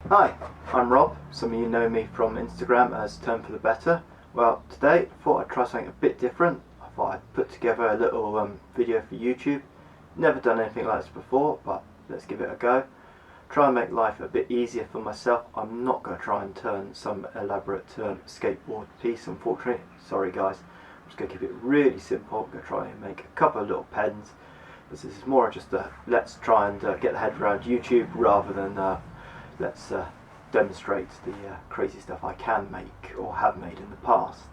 Hi, I'm Rob. Some of you know me from Instagram as Turn for the Better. Well, today I thought I'd try something a bit different. I thought I'd put together a little video for YouTube. Never done anything like this before, but let's give it a go. Try and make life a bit easier for myself. I'm not going to try and turn some elaborate skateboard piece, unfortunately. Sorry guys. I'm just going to keep it really simple. I'm going to try and make a couple of little pens. This is more just a let's try and get the head around YouTube rather than let's demonstrate the crazy stuff I can make or have made in the past.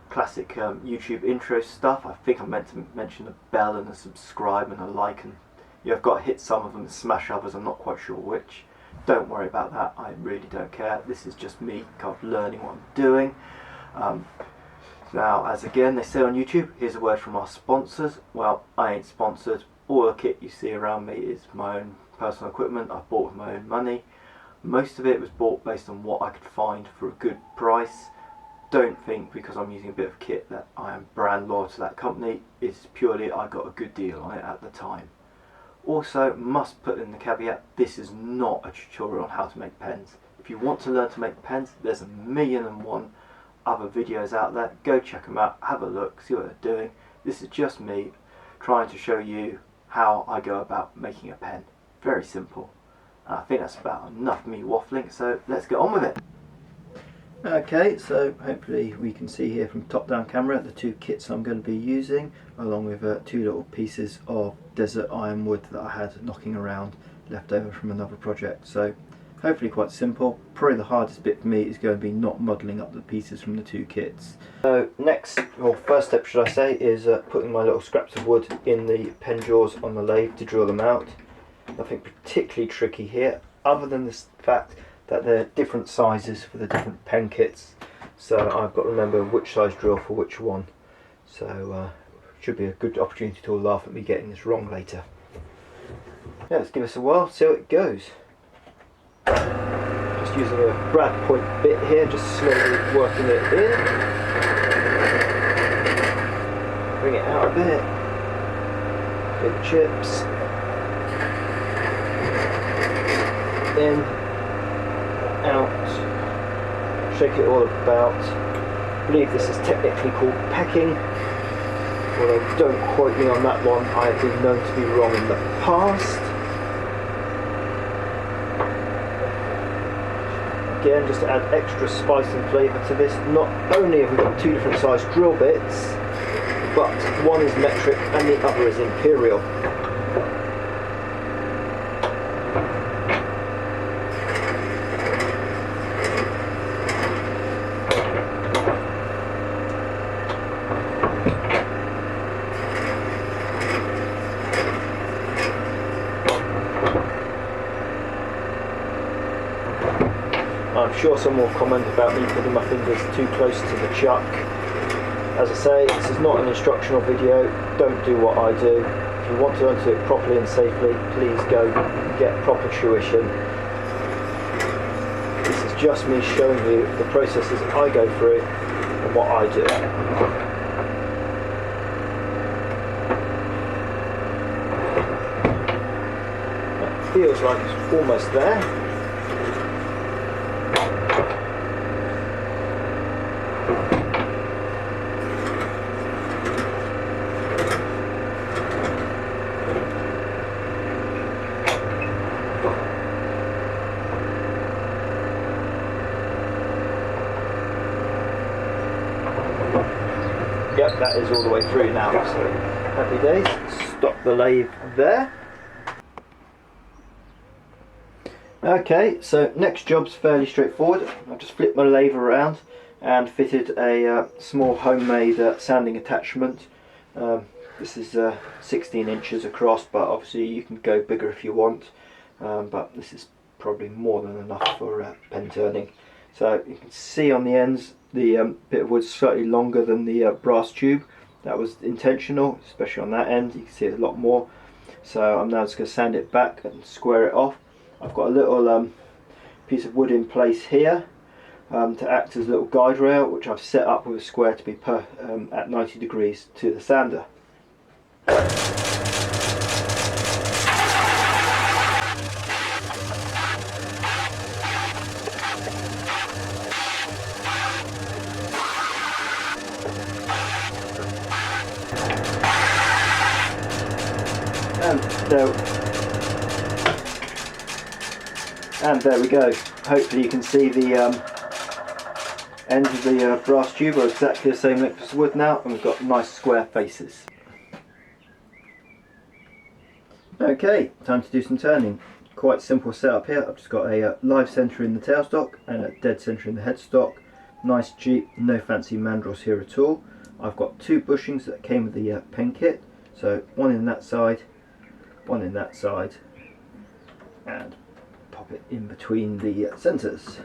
Classic YouTube intro stuff. I think I meant to mention a bell and a subscribe and a like, and you've got to hit some of them and smash others. I'm not quite sure which. Don't worry about that. I really don't care. This is just me kind of learning what I'm doing. Now, as again they say on YouTube, here's a word from our sponsors. Well, I ain't sponsored. All the kit you see around me is my own personal equipment I've bought with my own money. Most of it was bought based on what I could find for a good price. Don't think because I'm using a bit of kit that I am brand loyal to that company. It's purely I got a good deal on it at the time. Also, must put in the caveat, this is not a tutorial on how to make pens. If you want to learn to make pens, there's 1,000,001 other videos out there. Go check them out, have a look, see what they're doing. This is just me trying to show you how I go about making a pen. Very simple. And I think that's about enough me waffling, so let's get on with it. Okay, so hopefully we can see here from top down camera the two kits I'm going to be using, along with two little pieces of desert ironwood that I had knocking around left over from another project. So hopefully quite simple. Probably the hardest bit for me is going to be not modelling up the pieces from the two kits. So next, or first step should I say, is putting my little scraps of wood in the pen jaws on the lathe to drill them out. Nothing particularly tricky here, other than the fact that they're different sizes for the different pen kits, so I've got to remember which size drill for which one. So should be a good opportunity to laugh at me getting this wrong later. Yeah, let's give this a whirl, see how it goes. Just using a brad point bit here, just slowly working it in. Bring it out a bit. Big chips. In, out, shake it all about. I believe this is technically called pecking, although don't quote me on that one, I have been known to be wrong in the past. Again, just to add extra spice and flavour to this, not only have we got two different sized drill bits, but one is metric and the other is imperial. I'm sure someone will comment about me putting my fingers too close to the chuck. As I say, this is not an instructional video, don't do what I do. If you want to learn to do it properly and safely, please go get proper tuition. This is just me showing you the processes I go through and what I do. That feels like it's almost there. Yep, that is all the way through now, so happy days. Stop the lathe there. Okay, so next job's fairly straightforward. I've just flipped my lathe around and fitted a small homemade sanding attachment. This is 16 inches across, but obviously you can go bigger if you want, but this is probably more than enough for pen turning. So you can see on the ends the bit of wood's slightly longer than the brass tube. That was intentional, especially on that end. You can see it a lot more. So I'm now just going to sand it back and square it off. I've got a little piece of wood in place here to act as a little guide rail, which I've set up with a square to be at 90 degrees to the sander. there we go. Hopefully you can see the ends of the brass tube are exactly the same length as wood now, and we've got nice square faces. Okay, time to do some turning. Quite simple setup here. I've just got a live centre in the tailstock and a dead centre in the headstock. Nice cheap, no fancy mandrels here at all. I've got two bushings that came with the pen kit, so one in that side, one in that side, and pop it in between the centres.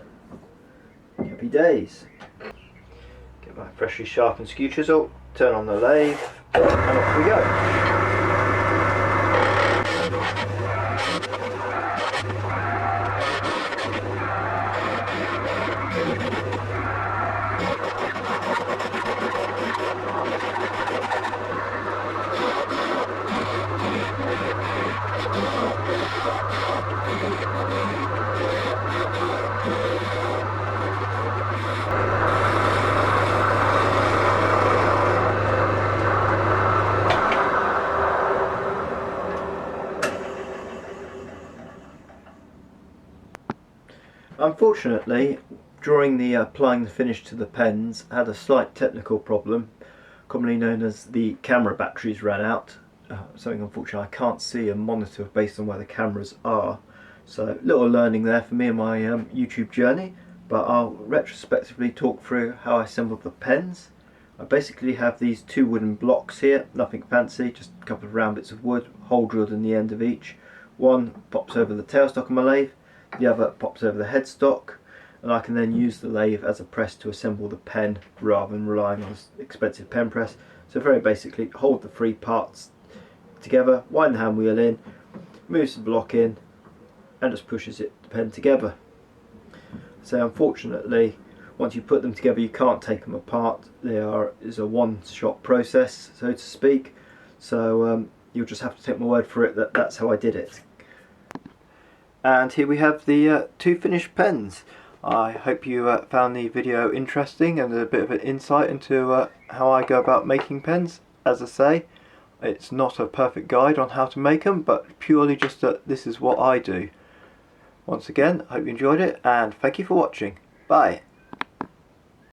Happy days. Get my freshly sharpened skew chisel, turn on the lathe, and off we go. Unfortunately, during the applying the finish to the pens, I had a slight technical problem, commonly known as the camera batteries ran out. Something unfortunately I can't see and monitor based on where the cameras are. So little learning there for me in my YouTube journey, but I'll retrospectively talk through how I assembled the pens. I basically have these two wooden blocks here, nothing fancy, just a couple of round bits of wood, hole drilled in the end of each. One pops over the tailstock of my lathe, the other pops over the headstock, and I can then use the lathe as a press to assemble the pen rather than relying on an expensive pen press. So very basically, hold the three parts together, wind the hand wheel in, moves the block in, and just pushes the pen together. So unfortunately, once you put them together, you can't take them apart. Is a one-shot process, so to speak. So you'll just have to take my word for it that that's how I did it. And here we have the two finished pens. I hope you found the video interesting and a bit of an insight into how I go about making pens. As I say, it's not a perfect guide on how to make them, but purely just that this is what I do. Once again, I hope you enjoyed it, and thank you for watching. Bye.